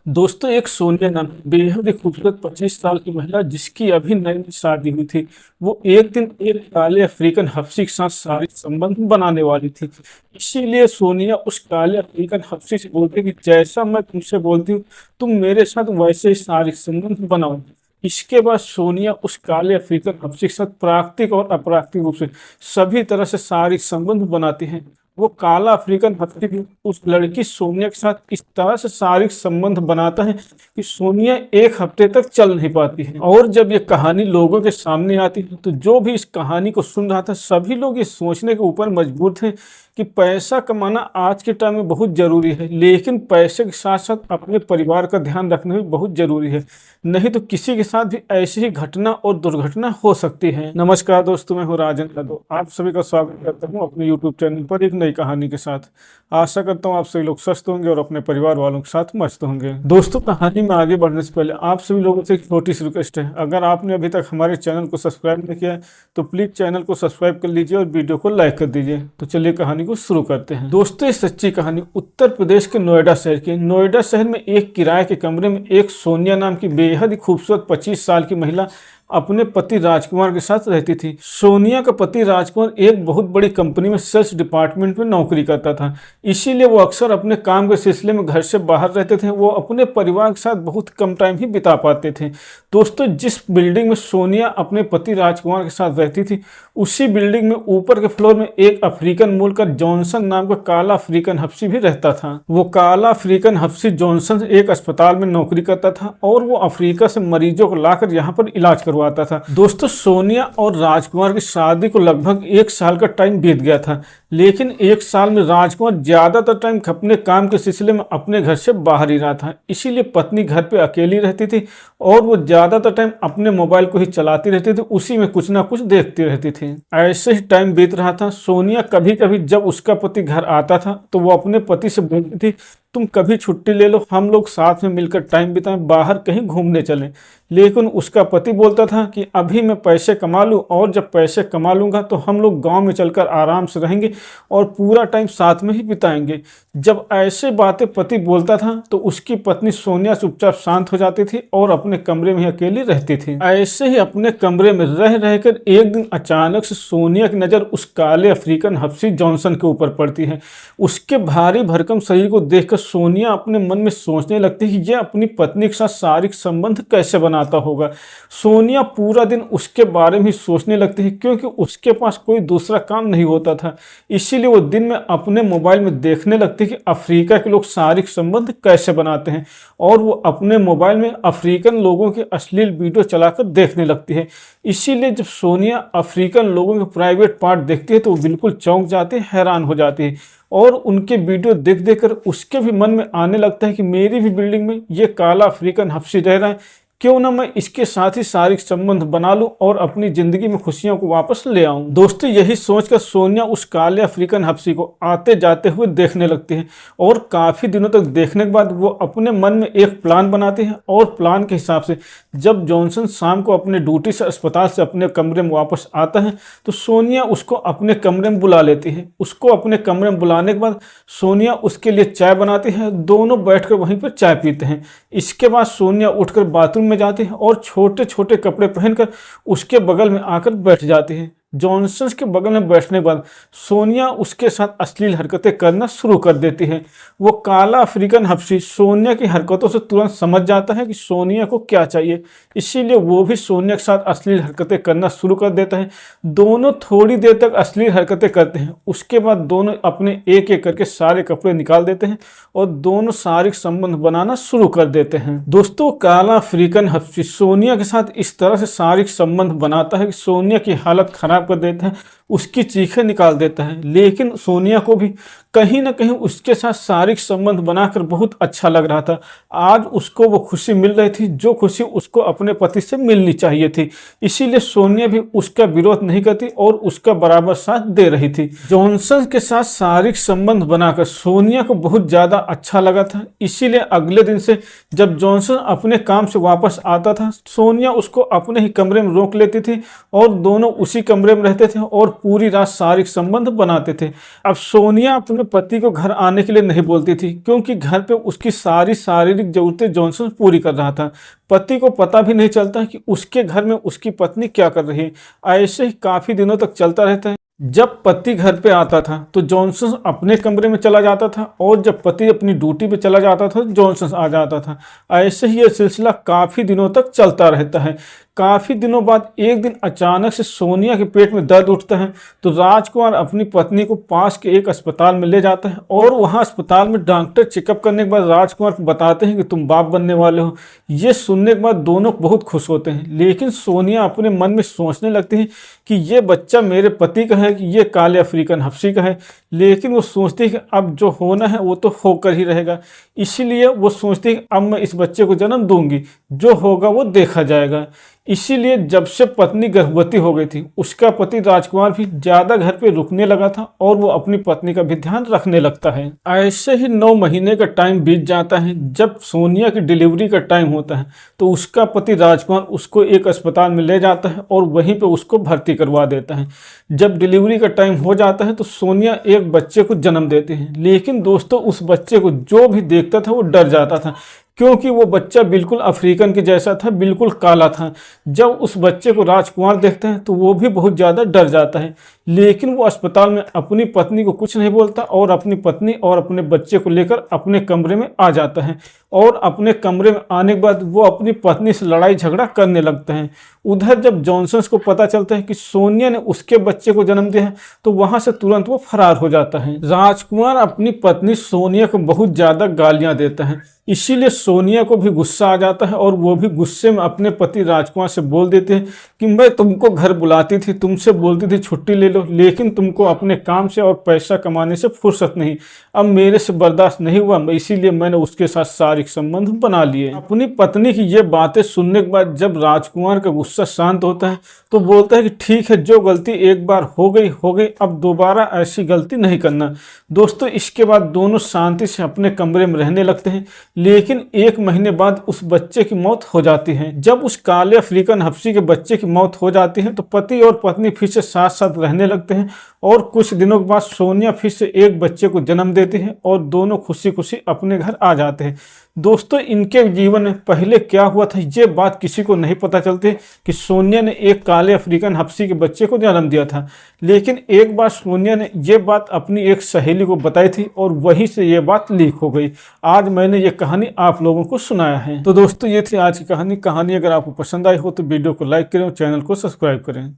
दोस्तों, एक सोनिया नाम की बेहद ही खूबसूरत 25 साल की महिला जिसकी अभी नई शादी हुई थी। वो एक दिन एक काले अफ्रीकन हफ्सी के साथ शारीरिक संबंध बनाने वाली थी। इसीलिए सोनिया उस काले अफ्रीकन हफ्सी से बोलती कि जैसा मैं तुमसे बोलती हूँ तुम मेरे साथ वैसे ही शारीरिक संबंध बनाओ। इसके बाद सोनिया उस काले अफ्रीकन हफ्सी के साथ प्राकृतिक और अप्राकृतिक रूप से सभी तरह से शारीरिक संबंध बनाती हैं। वो काला अफ्रीकन हत्ती भी उस लड़की सोनिया के साथ इस तरह से शारीरिक संबंध बनाता है कि सोनिया एक हफ्ते तक चल नहीं पाती है। और जब ये कहानी लोगों के सामने आती है तो जो भी इस कहानी को सुन रहा था सभी लोग ये सोचने के ऊपर मजबूर थे कि पैसा कमाना आज के टाइम में बहुत जरूरी है, लेकिन पैसे के साथ साथ अपने परिवार का ध्यान रखना भी बहुत जरूरी है। नहीं तो किसी के साथ भी ऐसी ही घटना और दुर्घटना हो सकती है। नमस्कार दोस्तों, मैं हूँ राजन यादव। आप सभी का स्वागत करता हूँ अपने यूट्यूब चैनल पर एक नई कहानी के साथ। आशा करता हूँ आप सभी लोग स्वस्थ होंगे और अपने परिवार वालों के साथ मस्त होंगे। दोस्तों, कहानी में आगे बढ़ने से पहले आप सभी लोगों से एक छोटी सी रिक्वेस्ट है, अगर आपने अभी तक हमारे चैनल को सब्सक्राइब नहीं किया है तो प्लीज चैनल को सब्सक्राइब कर लीजिए और वीडियो को लाइक कर दीजिए। तो चलिए कहानी को शुरू करते हैं। दोस्तों, ये सच्ची कहानी उत्तर प्रदेश के नोएडा शहर की। नोएडा शहर में एक किराए के कमरे में एक सोनिया नाम की बेहद ही खूबसूरत 25 साल की महिला अपने पति राजकुमार के साथ रहती थी। सोनिया का पति राजकुमार एक बहुत बड़ी कंपनी में सेल्स डिपार्टमेंट में नौकरी करता था, इसीलिए वो अक्सर अपने काम के सिलसिले में घर से बाहर रहते थे। वो अपने परिवार के साथ बहुत कम टाइम ही बिता पाते थे। दोस्तों, जिस बिल्डिंग में सोनिया अपने पति राजकुमार के साथ रहती थी उसी बिल्डिंग में ऊपर के फ्लोर में एक अफ्रीकन मूल का जॉनसन नाम का काला अफ्रीकन हफ्सी भी रहता था। वो काला अफ्रीकन हफ्सी जॉनसन एक अस्पताल में नौकरी करता था और वो अफ्रीका से मरीजों को लाकर यहाँ पर इलाज करवाता था। दोस्तों, सोनिया और राजकुमार की शादी को लगभग 1 साल का टाइम बीत गया था, लेकिन 1 साल में राजकुमार ज्यादातर टाइम अपने काम के सिलसिले में अपने घर से बाहर ही रहा था। इसीलिए पत्नी घर पे अकेली रहती थी और वो ज्यादातर टाइम अपने मोबाइल को ही चलाती रहती थी, उसी में कुछ ना कुछ देखती रहती थी। ऐसे ही टाइम बीत रहा था। सोनिया कभी कभी जब उसका पति घर आता था तो वो अपने पति से बोलती थी, तुम कभी छुट्टी ले लो, हम लोग साथ में मिलकर टाइम बिताएं, बाहर कहीं घूमने चलें। लेकिन उसका पति बोलता था कि अभी मैं पैसे कमा लूं और जब पैसे कमा लूंगा तो हम लोग गांव में चलकर आराम से रहेंगे और पूरा टाइम साथ में ही बिताएंगे। जब ऐसे बातें पति बोलता था तो उसकी पत्नी सोनिया चुपचाप शांत हो जाती थी और अपने कमरे में ही अकेली रहती थी। ऐसे ही अपने कमरे में रह रहकर एक दिन अचानक से सोनिया की नजर उस काले अफ्रीकन हफ्सी जॉनसन के ऊपर पड़ती है। उसके भारी भरकम शरीर को देखकर सोनिया अपने मन में सोचने लगती है कि यह अपनी पत्नी के साथ शारीरिक संबंध कैसे बनाता होगा। सोनिया पूरा दिन उसके बारे में ही सोचने लगती है, क्योंकि उसके पास कोई दूसरा काम नहीं होता था। इसीलिए वो दिन में अपने मोबाइल में देखने लगती है कि अफ्रीका के लोग शारीरिक संबंध कैसे बनाते हैं और वो अपने मोबाइल में अफ्रीकन लोगों के अश्लील वीडियो चलाकर देखने लगती है। इसीलिए जब सोनिया अफ्रीकन लोगों के प्राइवेट पार्ट देखती है तो वो बिल्कुल चौंक जाती है, हैरान हो जाती है और उनके वीडियो देख देख कर उसके भी मन में आने लगता है कि मेरी भी बिल्डिंग में ये काला अफ्रीकन हफ्सी रह रहा है, क्यों ना मैं इसके साथ ही शारीरिक संबंध बना लूं और अपनी जिंदगी में खुशियों को वापस ले आऊं। दोस्तों, यही सोचकर सोनिया उस काले अफ्रीकन हफ्सी को आते जाते हुए देखने लगती है और काफी दिनों तक देखने के बाद वो अपने मन में एक प्लान बनाती है और प्लान के हिसाब से जब जॉनसन शाम को अपने ड्यूटी से अस्पताल से अपने कमरे में वापस आता है तो सोनिया उसको अपने कमरे में बुला लेती है। उसको अपने कमरे में बुलाने के बाद सोनिया उसके लिए चाय बनाती है, दोनों बैठकर वहीं पर चाय पीते हैं। इसके बाद सोनिया उठकर बाथरूम में जाती है और छोटे छोटे कपड़े पहनकर उसके बगल में आकर बैठ जाती है। जॉनसन के बगल में बैठने के बाद सोनिया उसके साथ अश्लील हरकतें करना शुरू कर देती है। वो काला अफ्रीकन हफ्सी सोनिया की हरकतों से तुरंत समझ जाता है कि सोनिया को क्या चाहिए, इसीलिए वो भी सोनिया के साथ अश्लील हरकतें करना शुरू कर देता है। दोनों थोड़ी देर तक अश्लील हरकतें करते हैं, उसके बाद दोनों अपने एक एक करके सारे कपड़े निकाल देते हैं और दोनों शारीरिक संबंध बनाना शुरू कर देते हैं। दोस्तों, काला अफ्रीकन हफ्सी सोनिया के साथ इस तरह से शारीरिक संबंध बनाता है कि सोनिया की हालत खराब कर देते हैं, उसकी चीखें निकाल देता है। लेकिन सोनिया को भी कहीं ना कहीं उसके साथ शारीरिक संबंध बनाकर बहुत अच्छा लग रहा था। आज उसको वो खुशी मिल रही थी जो खुशी उसको अपने पति से मिलनी चाहिए थी। इसीलिए सोनिया भी उसका विरोध नहीं करती और उसका बराबर साथ दे रही थी। जॉनसन के साथ शारीरिक संबंध बनाकर सोनिया को बहुत ज्यादा अच्छा लगा था। इसीलिए अगले दिन से जब जॉनसन अपने काम से वापस आता था सोनिया उसको अपने ही कमरे में रोक लेती थी और दोनों उसी कमरे में रहते थे और पूरी रात शारीरिक संबंध बनाते थे। अब सोनिया अपने अपने पति को घर आने के लिए नहीं बोलती थी, क्योंकि घर पे उसकी सारी शारीरिक जरूरतें जॉनसन पूरी कर रहा था। पति को पता भी नहीं चलता कि उसके घर में उसकी पत्नी क्या कर रही है। ऐसे ही काफी दिनों तक चलता रहता है। जब पति घर पे आता था तो जॉनसन अपने कमरे में चला जाता था, और जब पति अपनी ड्यूटी पे चला जाता था तो जॉनसन आ जाता था। ऐसे ही यह सिलसिला काफी दिनों तक चलता रहता है। काफी दिनों बाद एक दिन अचानक से सोनिया के पेट में दर्द उठता है, तो राजकुमार अपनी पत्नी को पास के एक अस्पताल में ले जाता है, और वहां अस्पताल में डॉक्टर चेकअप करने के बाद राजकुमार को बताते हैं कि तुम बाप बनने वाले हो। ये सुनने के बाद दोनों बहुत खुश होते हैं, लेकिन सोनिया अपने मन में सोचने लगती है कि ये बच्चा मेरे पति का है कि ये काले अफ्रीकन हफ्सी का है। लेकिन वो सोचती है कि अब जो होना है वो तो होकर ही रहेगा, इसीलिए वो सोचती है कि अब मैं इस बच्चे को जन्म दूंगी, जो होगा वो देखा जाएगा। इसीलिए जब से पत्नी गर्भवती हो गई थी, उसका पति राजकुमार भी ज्यादा घर पे रुकने लगा था, और वो अपनी पत्नी का भी ध्यान रखने लगता है। ऐसे ही 9 महीने का टाइम बीत जाता है। जब सोनिया की डिलीवरी का टाइम होता है तो उसका पति राजकुमार उसको एक अस्पताल में ले जाता है और वहीं पे उसको भर्ती करवा देता है। जब डिलीवरी का टाइम हो जाता है तो सोनिया एक बच्चे को जन्म देते हैं, लेकिन दोस्तों उस बच्चे को जो भी देखता था वो डर जाता था, क्योंकि वो बच्चा बिल्कुल अफ्रीकन के जैसा था, बिल्कुल काला था। जब उस बच्चे को राजकुमार देखता है तो वो भी बहुत ज़्यादा डर जाता है, लेकिन वो अस्पताल में अपनी पत्नी को कुछ नहीं बोलता, और अपनी पत्नी और अपने बच्चे को लेकर अपने कमरे में आ जाता है। और अपने कमरे में आने के बाद वो अपनी पत्नी से लड़ाई झगड़ा करने लगता है। उधर जब जॉनसन को पता चलता है कि सोनिया ने उसके बच्चे को जन्म दिया है, तो वहां से तुरंत वो फरार हो जाता है। राजकुमार अपनी पत्नी सोनिया को बहुत ज्यादा गालियां देता है, इसीलिए सोनिया को भी गुस्सा आ जाता है, और वो भी गुस्से में अपने पति राजकुमार से बोल देते हैं कि मैं तुमको घर बुलाती थी, तुमसे बोलती थी छुट्टी ले लो, लेकिन तुमको अपने काम से और पैसा कमाने से फुर्सत नहीं। अब मेरे से बर्दाश्त नहीं हुआ, इसीलिए मैंने उसके साथ शारीरिक संबंध बना लिए। अपनी पत्नी की ये बातें सुनने के बाद जब राजकुमार का गुस्सा शांत होता है तो बोलता है कि ठीक है, जो गलती एक बार हो गई, अब दोबारा ऐसी गलती नहीं करना। दोस्तों इसके बाद दोनों शांति से अपने कमरे में रहने लगते हैं, लेकिन 1 महीने बाद उस बच्चे की मौत हो जाती है। जब उस काले अफ्रीकन हफ्सी के बच्चे की मौत हो जाती है तो पति और पत्नी फिर से साथ साथ रहने लगते हैं, और कुछ दिनों के बाद सोनिया फिर से एक बच्चे को जन्म देती है, और दोनों खुशी खुशी अपने घर आ जाते हैं। दोस्तों इनके जीवन में पहले क्या हुआ था ये बात किसी को नहीं पता चलती कि सोनिया ने एक काले अफ्रीकन हफ्सी के बच्चे को जन्म दिया था, लेकिन एक बार सोनिया ने ये बात अपनी एक सहेली को बताई थी, और वहीं से ये बात लीक हो गई। आज मैंने ये कहानी आप लोगों को सुनाया है। तो दोस्तों ये थी आज की कहानी। अगर आपको पसंद आई हो तो वीडियो को लाइक करें और चैनल को सब्सक्राइब करें।